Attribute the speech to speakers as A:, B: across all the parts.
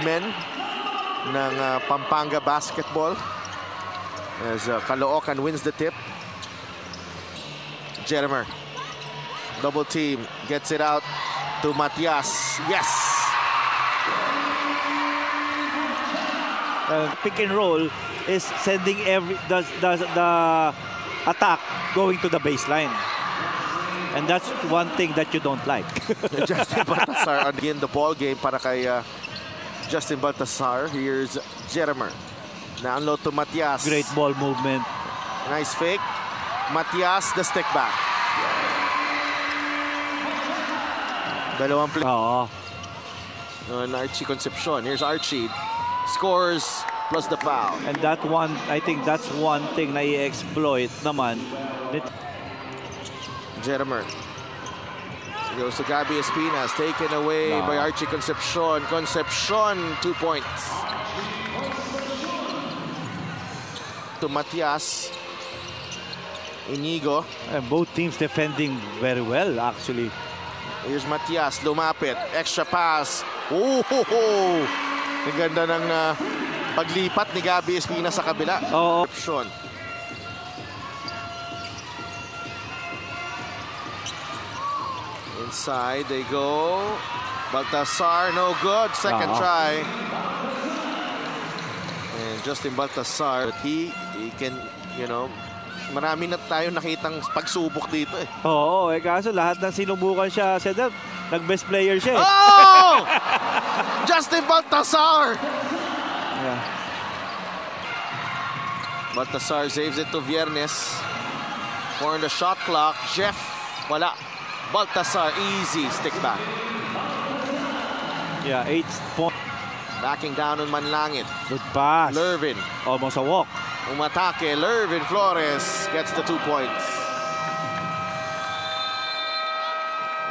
A: men ng Pampanga basketball as Caloocan wins the tip. Jerimer, double team, gets it out to Matias. Yes!
B: Pick and roll is sending the attack going to the baseline. And that's one thing that you don't like.
A: Justin Baltasar again the ball game para kay Justin Baltasar. Here's Jerimer. Na-unload to Matias.
B: Great ball movement.
A: Nice fake. Matias, the stick back. Dalawang play. And Archie Concepcion. Here's Archie. Scores plus the foul.
B: And that one, I think that's one thing na i-exploit naman.
A: Jerimer. Goes to Gabby Espinas. Taken away by Archie Concepcion. Concepcion, 2 points. To Matias. Inigo.
B: And both teams defending very well, actually.
A: Here's Matias. Lumapit. Extra pass. Oh! Ang ganda ng paglipat ni Gabby Espinas sa kabila. Option. Inside they go. Baltasar, no good. Second try. And Justin Baltasar, he can, you know, marami na tayo nakitang pagsubok dito eh.
B: Oo, kaso lahat ng sinubukan siya, nag-best player siya eh.
A: Oh! Justin Baltasar!
B: Yeah.
A: Baltasar saves it to Viernes. 4 on the shot clock. Jeff, wala. Baltasar, easy stick back.
B: Yeah, 8 points.
A: Backing down on Manlangit.
B: Good pass.
A: Lervin.
B: Almost a walk.
A: Umatake. Lervin Flores gets the 2 points.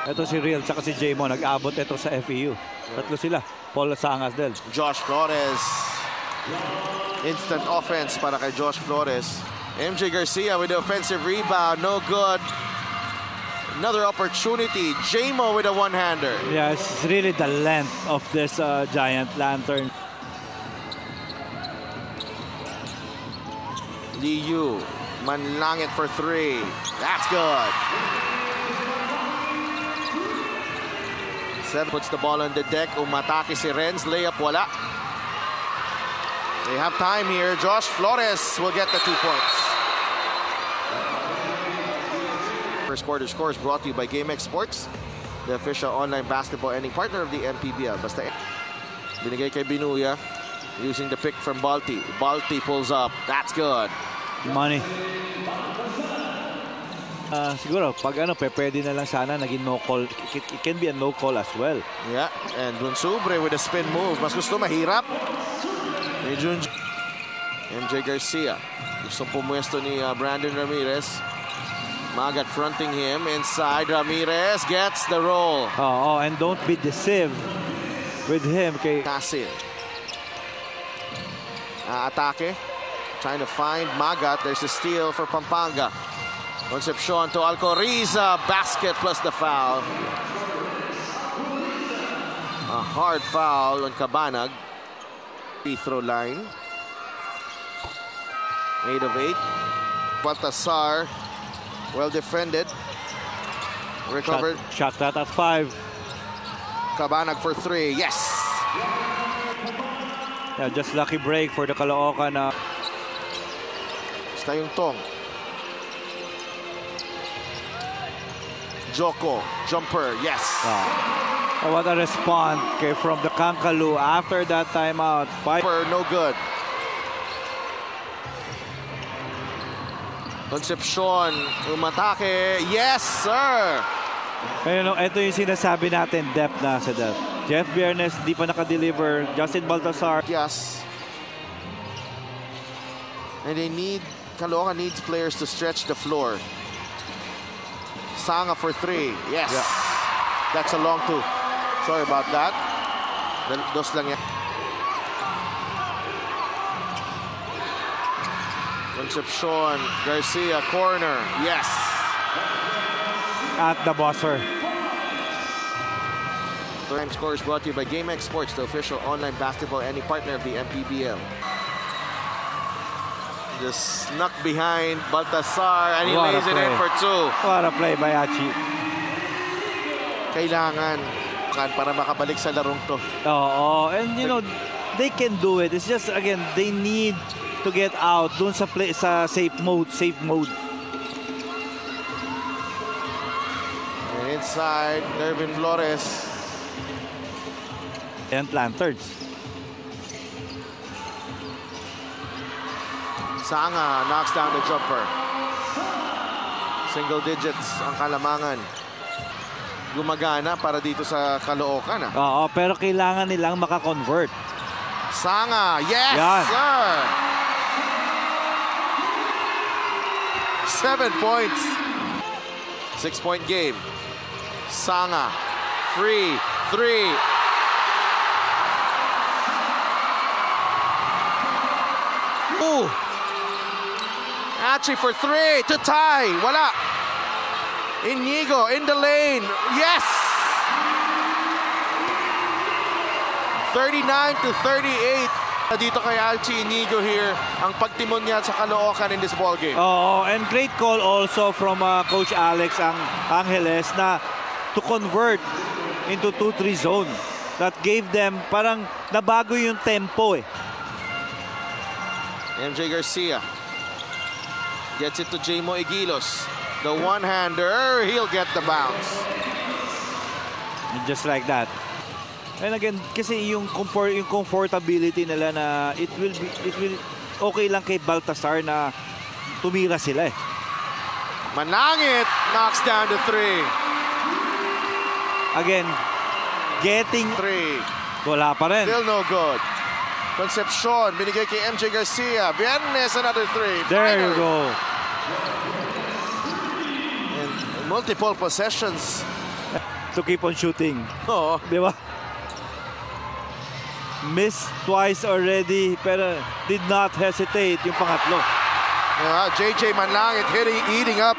B: Ito si Real tsaka si Jmo nag-abot ito sa FEU. Tatlo sila. Paul Sangas del.
A: Josh Flores. Instant offense para kay Josh Flores. MJ Garcia with the offensive rebound. No good. Another opportunity. Jmo with a one-hander.
B: Yeah, it's really the length of this giant lantern.
A: Liu. Manlangit for 3. That's good. 7 puts the ball on the deck. Umatake si Renz. Layup wala. They have time here. Josh Flores will get the 2 points. First quarter scores brought to you by GameX Sports, the official online basketball ending partner of the MPBL. Basta binigay kay Binuya using the pick from Balti. Balti pulls up. That's good.
B: Money. Siguro, pag pwede na lang sana naging no call. It can be a no call as well.
A: Yeah, and Bunsubre with a spin move. Mas gusto mahirap. MJ Garcia. Gustong pumuesto ni Brandon Ramirez. Magat fronting him inside. Ramirez gets the roll.
B: And don't be deceived with him.
A: Casil. Atake. Trying to find Magat. There's a steal for Pampanga. Concepcion to Alcoriza. Basket plus the foul. A hard foul on Cabanag. Free throw line. 8 of 8. Baltasar. Well defended. Recovered.
B: Shot that at 5.
A: Cabanag for 3. Yes.
B: Yeah, just lucky break for the Caloocan.
A: Basta yung tong. Joko. Jumper. Yes.
B: What a response from the Kankalu after that timeout. 5.
A: No good. Concepcion, umatake. Yes, sir!
B: Ito yung sinasabi natin, depth na sa depth. Jeff Viernes, di pa naka-deliver. Justin Baltasar.
A: Yes. And Caloocan needs players to stretch the floor. Sanga for 3. Yes. Yeah. That's a long 2. Sorry about that. Dos lang yan. Concepcion, Garcia, corner. Yes.
B: At the buzzer.
A: Time score is brought to you by GameX Sports, the official online basketball ending partner of the MPBL. Just snuck behind Baltasar and he lays it in for two.
B: What a play by Achi.
A: Kailangan para makabalik sa larong to.
B: Oh, and you know, they can do it. It's just, again, they need to get out dun sa play, sa safe mode.
A: And inside, Nervin Flores.
B: And Lanterns.
A: Sanga knocks down the jumper. Single digits ang Kalamangan. Gumagana para dito sa Caloocan.
B: Oo, pero kailangan nilang makakonvert.
A: Sanga, yes,
B: yan,
A: sir! 7 points. 6-point game. Sanga, free, 3. Ooh! Achi for 3 to tie. Wala. Inigo in the lane. Yes! 39-38. Dito kay Archie Inigo here. Ang pagtimon niya sa Caloocan in this ball game.
B: Oh, and great call also from Coach Alex Angeles na to convert into 2-3 zone. That gave them, parang nabago yung tempo eh.
A: MJ Garcia gets it to Jamo Egilos. The one-hander, he'll get the bounce.
B: Just like that. And again, kasi yung comfortability nila na it will okay lang kay Baltasar na tumira sila eh.
A: Manangit knocks down the 3.
B: Again, getting
A: 3.
B: wala pa rin.
A: Still no good. Concepcion, binigay kay MJ Garcia. Viernes, another 3.
B: There you go.
A: Multiple possessions
B: to keep on shooting.
A: Oh,
B: di ba? Missed twice already pero did not hesitate yung pangatlo.
A: JJ Manlangit eating up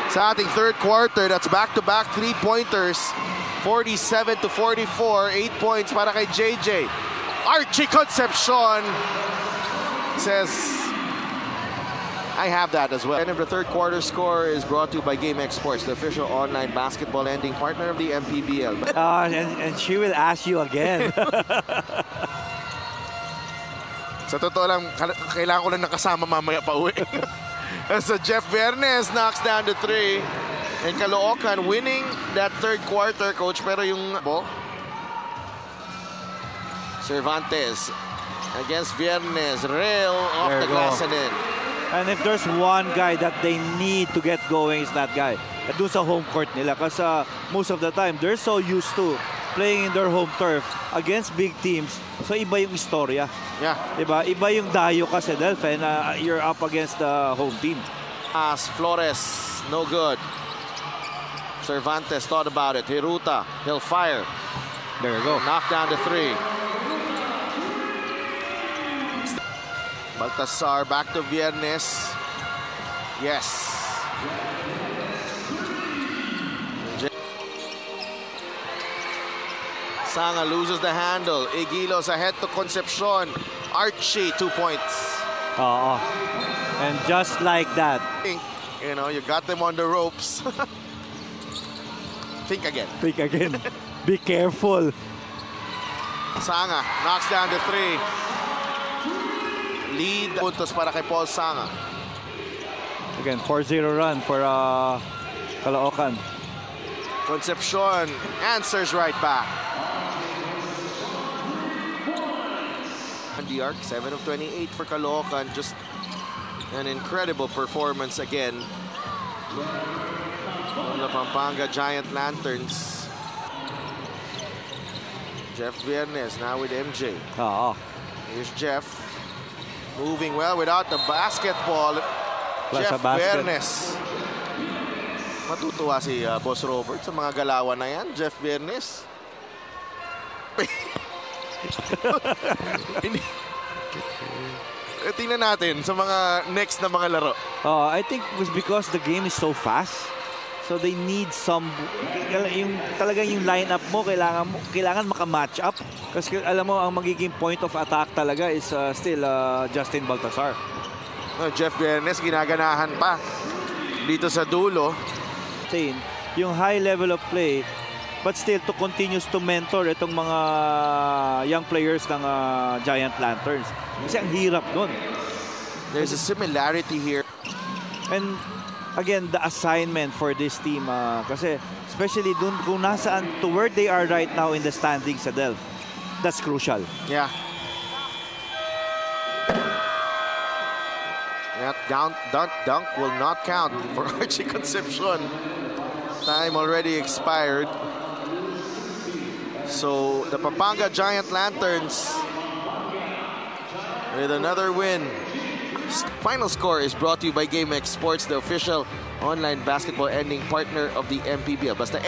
A: sa ating third quarter. That's back-to-back 3-pointers. 47-44. 8 points para kay JJ. Archie Concepcion says, I have that as well. End of the third quarter score is brought to you by GameX Sports, the official online basketball ending partner of the MPBL.
B: And she will ask you again.
A: Sa totoo lang, kailangan ko lang nakasama mamaya pa uwi. So Jeff Viernes knocks down the 3. And Caloocan winning that third quarter, coach. Pero yung ball, Cervantes against Viernes. Rail off the glass and in.
B: And if there's one guy that they need to get going, it's that guy. Doon sa home court nila. Kasi most of the time, they're so used to playing in their home turf against big teams. So iba yung istorya.
A: Yeah.
B: Diba? Iba yung dayo kasi, Delphin, you're up against the home team.
A: Flores, no good. Cervantes thought about it. Hiruta, he'll fire.
B: There you go.
A: Knock down the 3. Baltasar back to Viernes. Yes. Sanga loses the handle. Egilos ahead to Concepcion. Archie, 2 points.
B: And just like that.
A: You know, you got them on the ropes. Think again.
B: Think again. Be careful.
A: Sanga knocks down the 3. Lead puntos para kay Paul Sanga.
B: Again, 4-0 run for Caloocan.
A: Concepcion answers right back. The arc, 7 of 28 for Caloocan. Just an incredible performance again. The Pampanga Giant Lanterns. Jeff Viernes now with MJ. Here's Jeff. Moving well without the basketball. Jeff Viernes. Matutuwa si Boss Robert sa mga galawan na yan. Jeff Viernes. Tingnan natin sa mga next na mga laro.
B: I think it was because the game is so fast. So they need talagang yung lineup mo kailangan maka-match up kasi alam mo ang magiging point of attack talaga is still Justin Baltazar.
A: Jeff Bernes ginaganahan pa dito sa dulo.
B: Yung high level of play but still to continues to mentor itong mga young players ng Giant Lanterns. Kasi ang hirap nun.
A: There's a similarity here.
B: And again, the assignment for this team kasi especially dun kung nasaan to where they are right now in the standings sa Delft, that's crucial.
A: Yeah. That dunk will not count for Archie Concepcion. Time already expired. So the Pampanga Giant Lanterns with another win. Final score is brought to you by GameX Sports, the official online basketball ending partner of the MPBL. Basta